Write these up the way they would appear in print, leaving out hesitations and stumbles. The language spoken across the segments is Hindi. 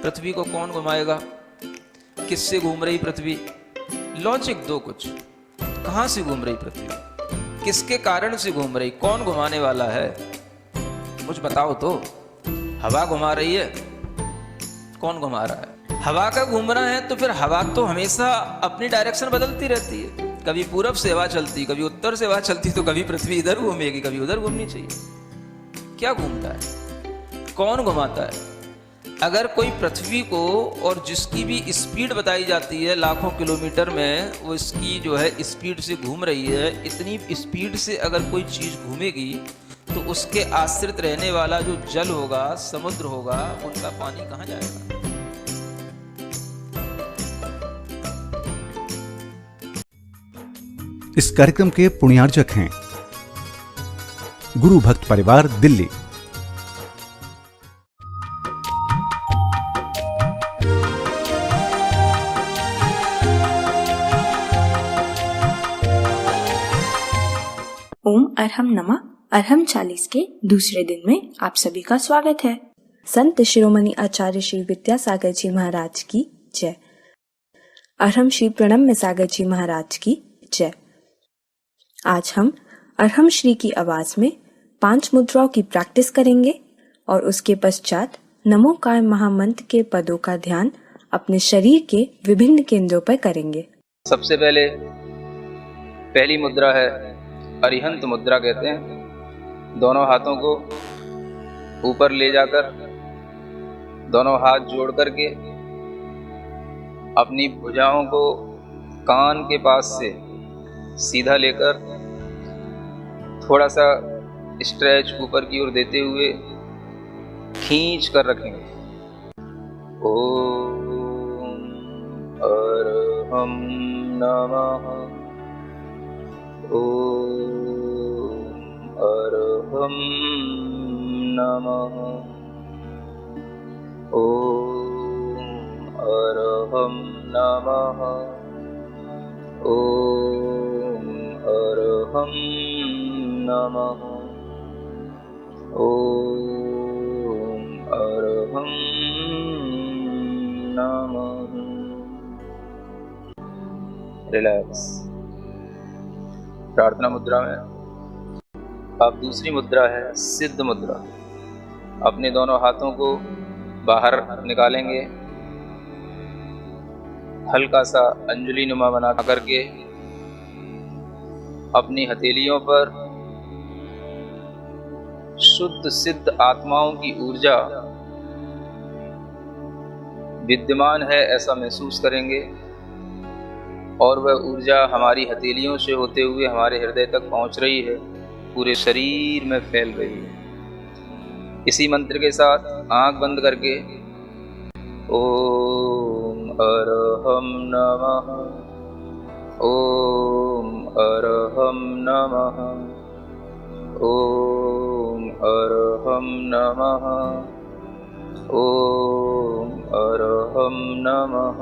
पृथ्वी को कौन घुमाएगा, किससे घूम रही पृथ्वी, लॉजिक दो कुछ। कहां से घूम रही पृथ्वी, किसके कारण से घूम रही, कौन घुमाने वाला है, कुछ बताओ तो। हवा घुमा रही है, कौन घुमा रहा है, हवा का घूमना है तो फिर हवा तो हमेशा अपनी डायरेक्शन बदलती रहती है। कभी पूरब से हवा चलती, कभी उत्तर से हवा चलती, तो कभी पृथ्वी इधर घूमेगी, कभी उधर घूमनी चाहिए। क्या घूमता है, कौन घुमाता है? अगर कोई पृथ्वी को, और जिसकी भी स्पीड बताई जाती है लाखों किलोमीटर में, वो इसकी जो है स्पीड से घूम रही है, इतनी स्पीड से अगर कोई चीज़ घूमेगी तो उसके आश्रित रहने वाला जो जल होगा, समुद्र होगा, उनका पानी कहाँ जाएगा? इस कार्यक्रम के पुण्यार्जक हैं गुरु भक्त परिवार, दिल्ली। ओम अरहम नमः। अरहम 40 के दूसरे दिन में आप सभी का स्वागत है। संत शिरोमणि आचार्य श्री विद्यासागर जी महाराज की जय। अरहम श्री प्रणम्य सागर जी महाराज की जय। आज हम अरहम श्री की आवाज में 5 मुद्राओं की प्रैक्टिस करेंगे और उसके पश्चात नमोकार महामंत्र के पदों का ध्यान अपने शरीर के विभिन्न केंद्रों पर करेंगे। सबसे पहली मुद्रा है अरिहंत मुद्रा कहते हैं। दोनों हाथों को ऊपर ले जाकर, दोनों हाथ जोड़ करके अपनी भुजाओं को कान के पास से सीधा लेकर थोड़ा सा स्ट्रेच ऊपर की ओर देते हुए खींच कर रखेंगे। ओम अरहम नमः, ओम अरहम नमः, ओम अरहम नमः, ओम अरहम नमः, ओम अरहम नमः। रिलैक्स। प्रार्थना मुद्रा में अब दूसरी मुद्रा है सिद्ध मुद्रा। अपने दोनों हाथों को बाहर निकालेंगे, हल्का सा अंजलि नुमा बना करके अपनी हथेलियों पर शुद्ध सिद्ध आत्माओं की ऊर्जा विद्यमान है ऐसा महसूस करेंगे, और वह ऊर्जा हमारी हथेलियों से होते हुए हमारे हृदय तक पहुंच रही है, पूरे शरीर में फैल रही है। इसी मंत्र के साथ आंख बंद करके ओम अरहम नमः, ओम अरहम नमः, ओम अरहम नमः, ओम अरहम नमः,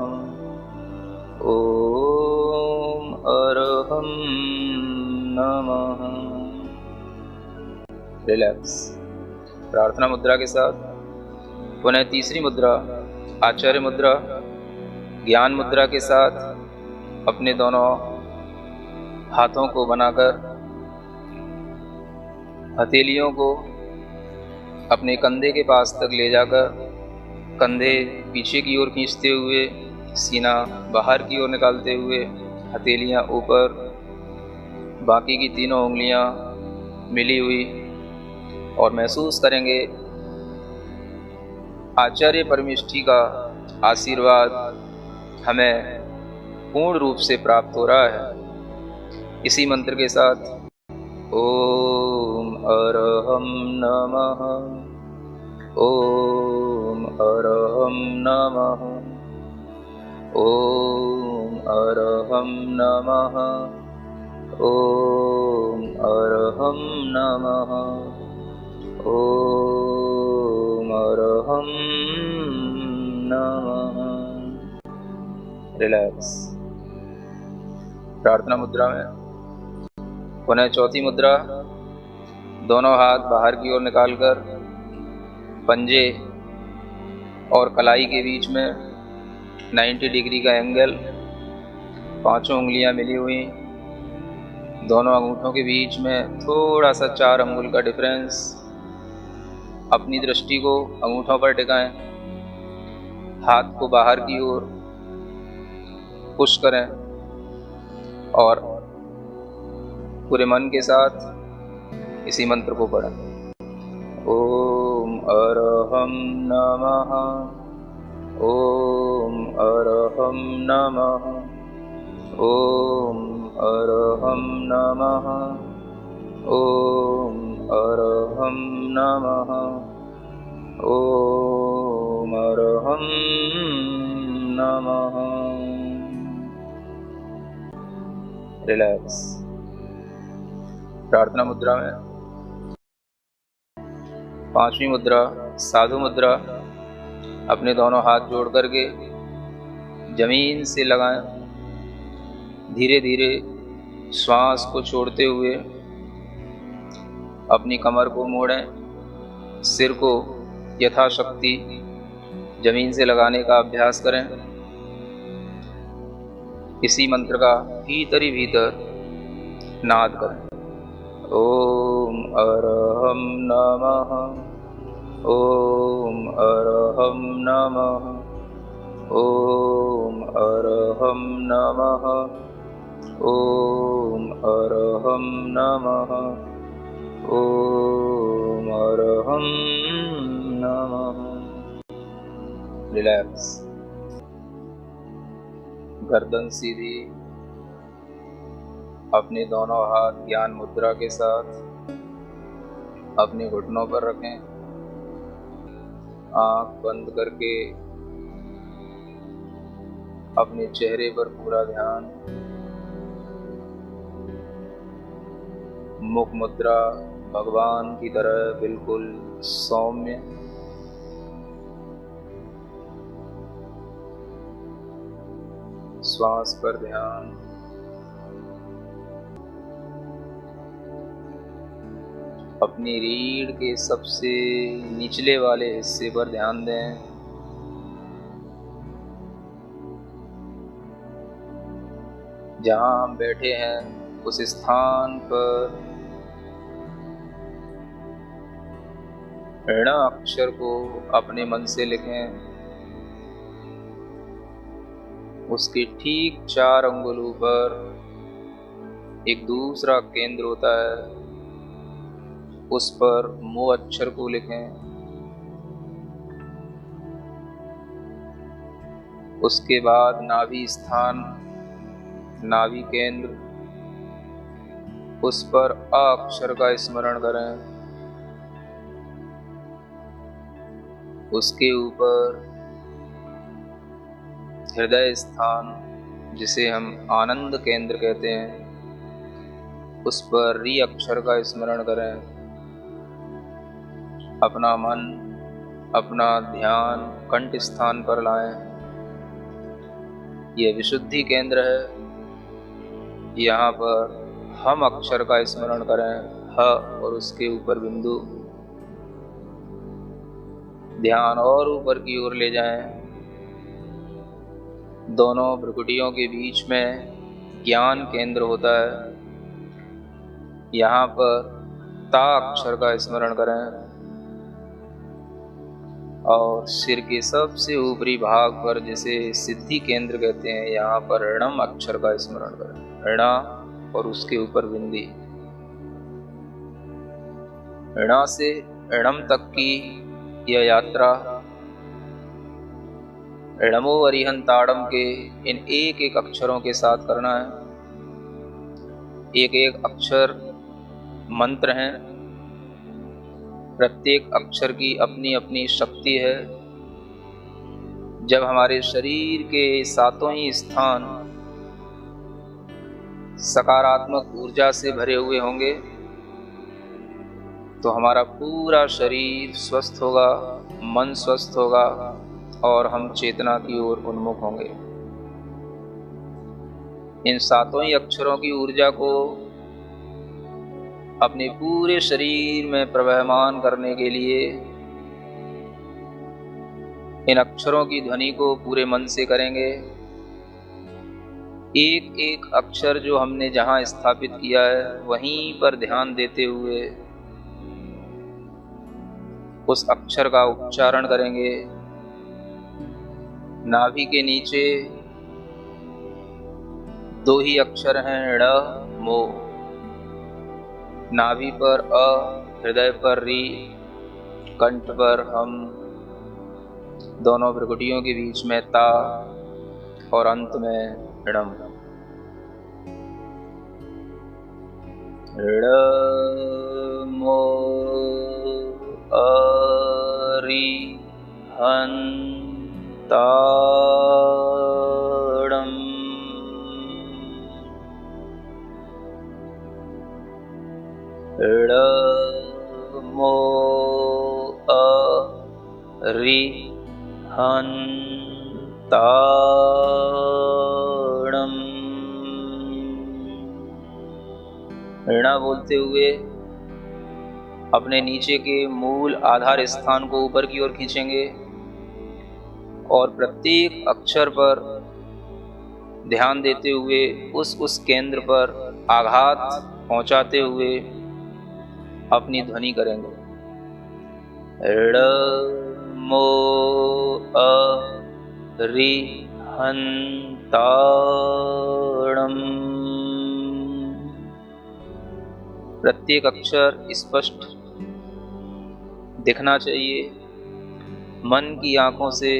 ओम अरहम नमः। रिलैक्स। प्रार्थना मुद्रा के साथ पुनः तीसरी मुद्रा आचार्य मुद्रा, ज्ञान मुद्रा के साथ अपने दोनों हाथों को बनाकर हथेलियों को अपने कंधे के पास तक ले जाकर कंधे पीछे की ओर खींचते हुए, सीना बाहर की ओर निकालते हुए, हथेलियां ऊपर, बाकी की तीनों उंगलियां मिली हुई, और महसूस करेंगे आचार्य परमेष्ठी का आशीर्वाद हमें पूर्ण रूप से प्राप्त हो रहा है। इसी मंत्र के साथ ओम अरहम नमः, ओम अरहम नमः, ओम अरहम नमः, ओम अरहम नमः, ओम अरहम नमः। रिलैक्स। प्रार्थना मुद्रा में पुनः चौथी मुद्रा, दोनों हाथ बाहर की ओर निकालकर पंजे और कलाई के बीच में 90 डिग्री का एंगल, 5 उंगलियां मिली हुई, दोनों अंगूठों के बीच में थोड़ा सा 4 अंगुल का डिफरेंस। अपनी दृष्टि को अंगूठों पर टिकाएं, हाथ को बाहर की ओर पुश करें और पूरे मन के साथ इसी मंत्र को पढ़ें। ओम अरहम नमः, ओम अरहम नमः, ओम अरहम नमः, ओम अरहम नमः, ओम अरहम नमः। रिलैक्स। प्रार्थना मुद्रा में 5वीं मुद्रा साधु मुद्रा। अपने दोनों हाथ जोड़ करके जमीन से लगाएं। धीरे धीरे श्वास को छोड़ते हुए अपनी कमर को मोड़ें। सिर को यथाशक्ति जमीन से लगाने का अभ्यास करें। इसी मंत्र का भीतर ही भीतर नाद करें। ओम अरहम नमः, ओम अरहम नमः, ओम अरहम नमः, ओम अरहम नमः, ओम अरहम नमः। रिलैक्स। गर्दन सीधी। अपने दोनों हाथ ज्ञान मुद्रा के साथ अपने घुटनों पर रखें। आंख बंद करके अपने चेहरे पर पूरा ध्यान। मुख मुद्रा भगवान की तरह बिल्कुल सौम्य। श्वास पर ध्यान। अपनी रीढ़ के सबसे निचले वाले हिस्से पर ध्यान दें। जहां हम बैठे हैं उस स्थान पर ऋण अक्षर को अपने मन से लिखें। उसके ठीक 4 अंगुलों पर एक दूसरा केंद्र होता है, उस पर मो अक्षर को लिखें। उसके बाद नाभि स्थान, नाभि केंद्र, उस पर अ अक्षर का स्मरण करें। उसके ऊपर हृदय स्थान, जिसे हम आनंद केंद्र कहते हैं, उस पर री अक्षर का स्मरण करें। अपना मन, अपना ध्यान कंठ स्थान पर लाएं। यह विशुद्धि केंद्र है। यहाँ पर हम अक्षर का स्मरण करें, ह, और उसके ऊपर बिंदु। ध्यान और ऊपर की ओर ले जाएं। दोनों भ्रुकुटियों के बीच में ज्ञान केंद्र होता है। यहाँ पर ता अक्षर का स्मरण करें और सिर के सबसे ऊपरी भाग पर, जिसे सिद्धि केंद्र कहते हैं, यहाँ पर ऋणम अक्षर का स्मरण करें। ऋणा और उसके ऊपर बिंदी। ऋणा से ऋणम तक की यह यात्रा ऋणमो अरिहंताड़म के इन एक एक अक्षरों के साथ करना है। एक एक अक्षर मंत्र हैं। प्रत्येक अक्षर की अपनी अपनी शक्ति है। जब हमारे शरीर के 7 ही स्थान सकारात्मक ऊर्जा से भरे हुए होंगे तो हमारा पूरा शरीर स्वस्थ होगा, मन स्वस्थ होगा और हम चेतना की ओर उन्मुख होंगे। इन 7 ही अक्षरों की ऊर्जा को अपने पूरे शरीर में प्रवहमान करने के लिए इन अक्षरों की ध्वनि को पूरे मन से करेंगे। एक एक अक्षर जो हमने जहां स्थापित किया है वहीं पर ध्यान देते हुए उस अक्षर का उच्चारण करेंगे। नाभि के नीचे दो ही अक्षर हैं, ड़ मो। नाभि पर अ, हृदय पर री, कंठ पर हम, दोनों भ्रुकुटियों के बीच में ता और अंत में णम। ड़ मो री हन ता णम। ड़ मो री हन ता णम। ऋणा बोलते हुए अपने नीचे के मूल आधार स्थान को ऊपर की ओर खींचेंगे और प्रत्येक अक्षर पर ध्यान देते हुए उस केंद्र पर आघात पहुंचाते हुए अपनी ध्वनि करेंगे। ड़ मो री हन ता णम। प्रत्येक अक्षर स्पष्ट दिखना चाहिए। मन की आंखों से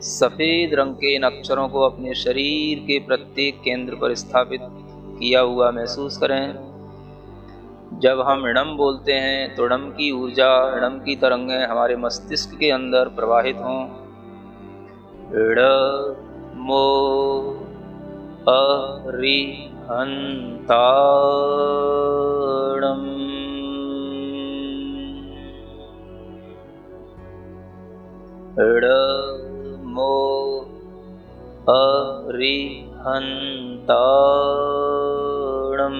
सफेद रंग के इन अक्षरों को अपने शरीर के प्रत्येक केंद्र पर स्थापित किया हुआ महसूस करें। जब हम णम बोलते हैं तो णम की ऊर्जा, णम की तरंगें हमारे मस्तिष्क के अंदर प्रवाहित हों। ड़ मो री हन ता णम। ड़ मो री हन ता णम।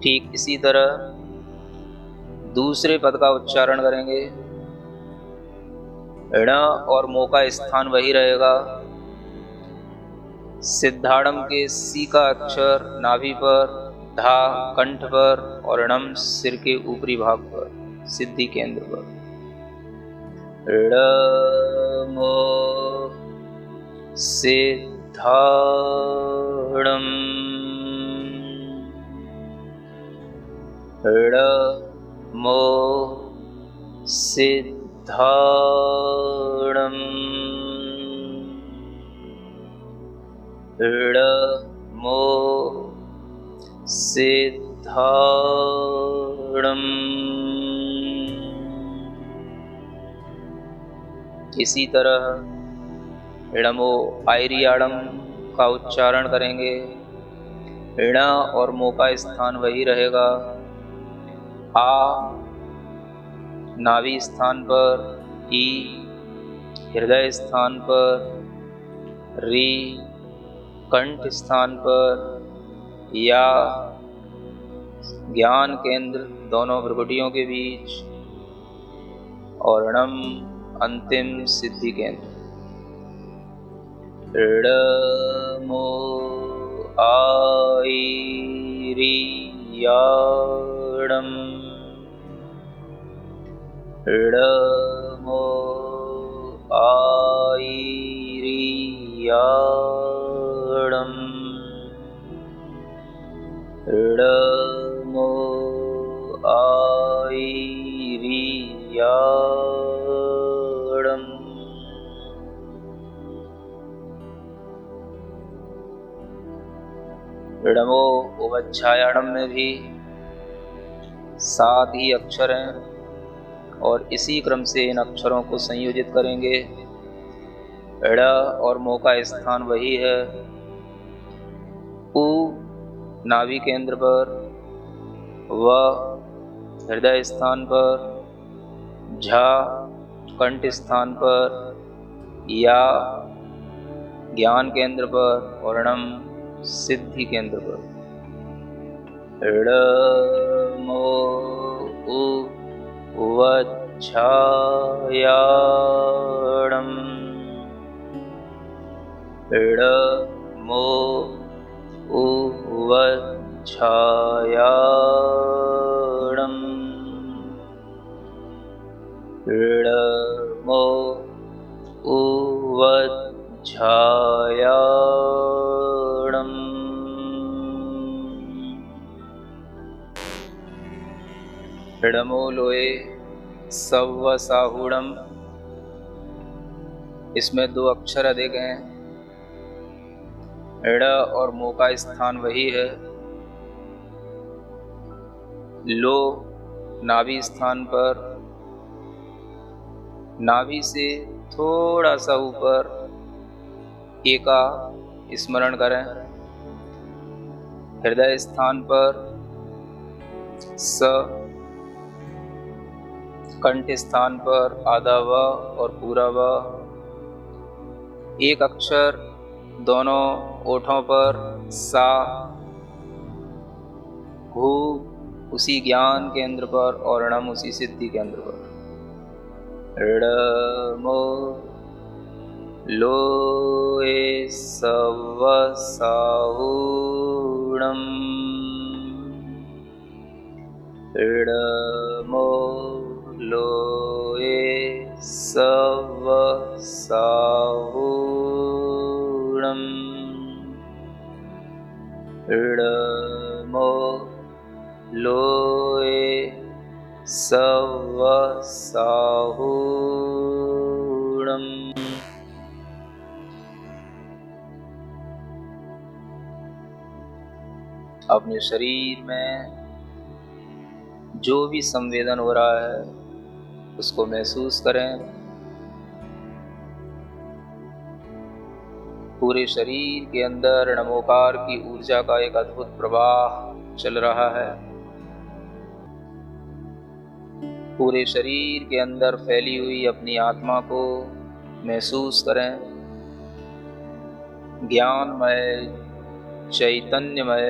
ठीक इसी तरह दूसरे पद का उच्चारण करेंगे। ण और मो का स्थान वही रहेगा। सिद्धाड़म के सी का अक्षर नाभि पर, धा कंठ पर और णम सिर के ऊपरी भाग पर, सिद्धि केंद्र पर। ड़ मो सिद्धाड़म। ड़ मो सिद्धाड़म। ड़ मो सिद्धाड़म। इसी तरह णमो आयरियाड़म का उच्चारण करेंगे। ण और मो का स्थान वही रहेगा। आ नाभि स्थान पर, ई हृदय स्थान पर, री कंठ स्थान पर, या ज्ञान केंद्र दोनों भ्रुकुटियों के बीच और णम अंतिम सिद्धि केंद्र। ड़ मो आयरियाड़म। ड़ मो आयरियाड़म। ड़ मो आयरियाड़म। णमो उवच्छायाड़म में भी 7 ही अक्षर हैं और इसी क्रम से इन अक्षरों को संयोजित करेंगे। ड़ और मो का स्थान वही है। उ नाभि केंद्र पर, व हृदय स्थान पर, झ कंठ स्थान पर, या ज्ञान केंद्र पर और णम सिद्धि केंद्र पर। ड़ मो उवच्छायाणम् इडमो उवच्छायाणम् इडमो उवच्छायाणम् इडमो लोए सव्वसाहुणम्। इसमें 2 अक्षर अधिक हैं। इड़ और मो का स्थान वही है। लो नाभि स्थान पर, नाभि से थोड़ा सा ऊपर एका स्मरण करें। हृदय स्थान पर स, कंठ स्थान पर आधा व और पूरा व। एक अक्षर दोनों ओठों पर सा। भू उसी ज्ञान केंद्र पर और णम उसी सिद्धि केंद्र पर। ऋडमो लोए सव्वसाहुणम्। ऋडमो लोए सव्वसाहुणम्। ऋडमो लोए सव्वसाहुणम्। अपने शरीर में जो भी संवेदन हो रहा है उसको महसूस करें। पूरे शरीर के अंदर नमोकार की ऊर्जा का एक अद्भुत प्रवाह चल रहा है। पूरे शरीर के अंदर फैली हुई अपनी आत्मा को महसूस करें। ज्ञानमय, चैतन्यमय,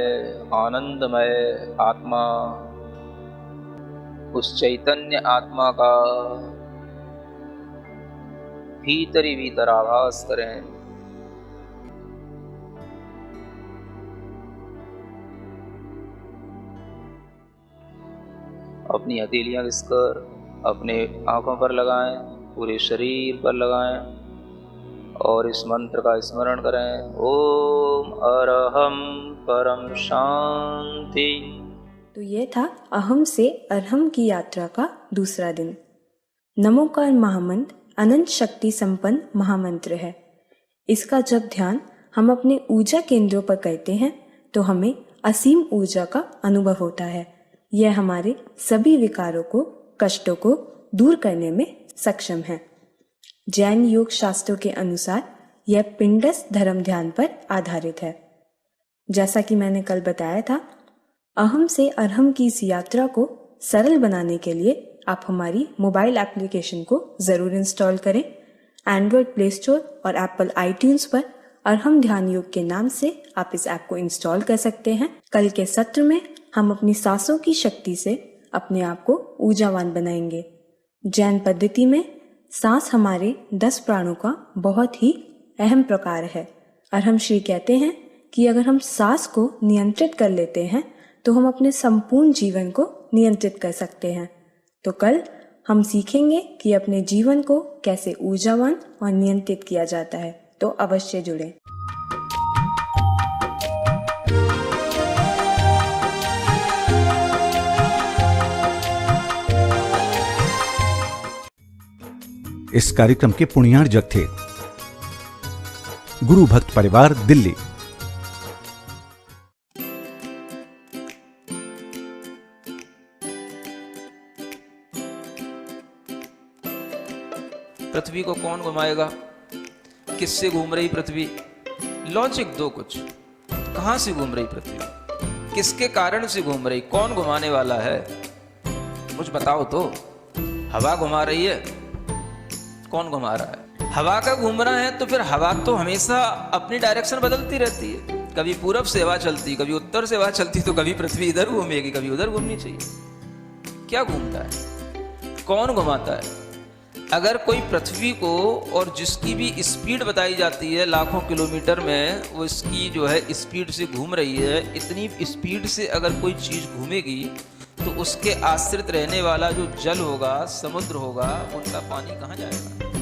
आनंदमय आत्मा, उस चैतन्य आत्मा का भीतर ही भीतर आभास करें। अपनी हथेलियां घिसकर अपने आंखों पर लगाएं, पूरे शरीर पर लगाएं और इस मंत्र का स्मरण करें। ओम अरहम परम शांति। तो ये था अहम से अरहम की यात्रा का दूसरा दिन। नमोकार महामंत्र अनंत शक्ति संपन्न महामंत्र है। इसका जब ध्यान हम अपने ऊर्जा केंद्रों पर करते हैं तो हमें असीम ऊर्जा का अनुभव होता है। यह हमारे सभी विकारों को, कष्टों को दूर करने में सक्षम है। जैन योग शास्त्रों के अनुसार यह पिंडस्थ धर्म ध्यान पर आधारित है। जैसा कि मैंने कल बताया था, अहम से अरहम की इस यात्रा को सरल बनाने के लिए आप हमारी मोबाइल एप्लीकेशन को ज़रूर इंस्टॉल करें। एंड्रॉयड प्ले स्टोर और एप्पल आईट्यून्स पर अरहम ध्यान योग के नाम से आप इस ऐप को इंस्टॉल कर सकते हैं। कल के सत्र में हम अपनी सांसों की शक्ति से अपने आप को ऊर्जावान बनाएंगे। जैन पद्धति में सांस हमारे 10 प्राणों का बहुत ही अहम प्रकार है। अरहम श्री कहते हैं कि अगर हम सांस को नियंत्रित कर लेते हैं तो हम अपने संपूर्ण जीवन को नियंत्रित कर सकते हैं। तो कल हम सीखेंगे कि अपने जीवन को कैसे ऊर्जावान और नियंत्रित किया जाता है। तो अवश्य जुड़ें। इस कार्यक्रम के पुण्यार्जक थे गुरु भक्त परिवार, दिल्ली। पृथ्वी को कौन घुमाएगा? किससे घूम रही पृथ्वी? लॉजिक दो कुछ। कहां से घूम रही पृथ्वी? किसके कारण से घूम रही? कौन घुमाने वाला है? कुछ बताओ तो। हवा घुमा रही है? कौन घुमा रहा है? हवा का घूमना है तो फिर हवा तो हमेशा अपनी डायरेक्शन बदलती रहती है। कभी पूरब से हवा चलती, कभी उत्तर से हवा चलती, तो कभी पृथ्वी इधर घूमेगी, कभी उधर घूमनी चाहिए। क्या घूमता है, कौन घुमाता है? अगर कोई पृथ्वी को, और जिसकी भी स्पीड बताई जाती है लाखों किलोमीटर में, वो इसकी जो है स्पीड से घूम रही है, इतनी स्पीड से अगर कोई चीज़ घूमेगी तो उसके आश्रित रहने वाला जो जल होगा, समुद्र होगा, उनका पानी कहाँ जाएगा?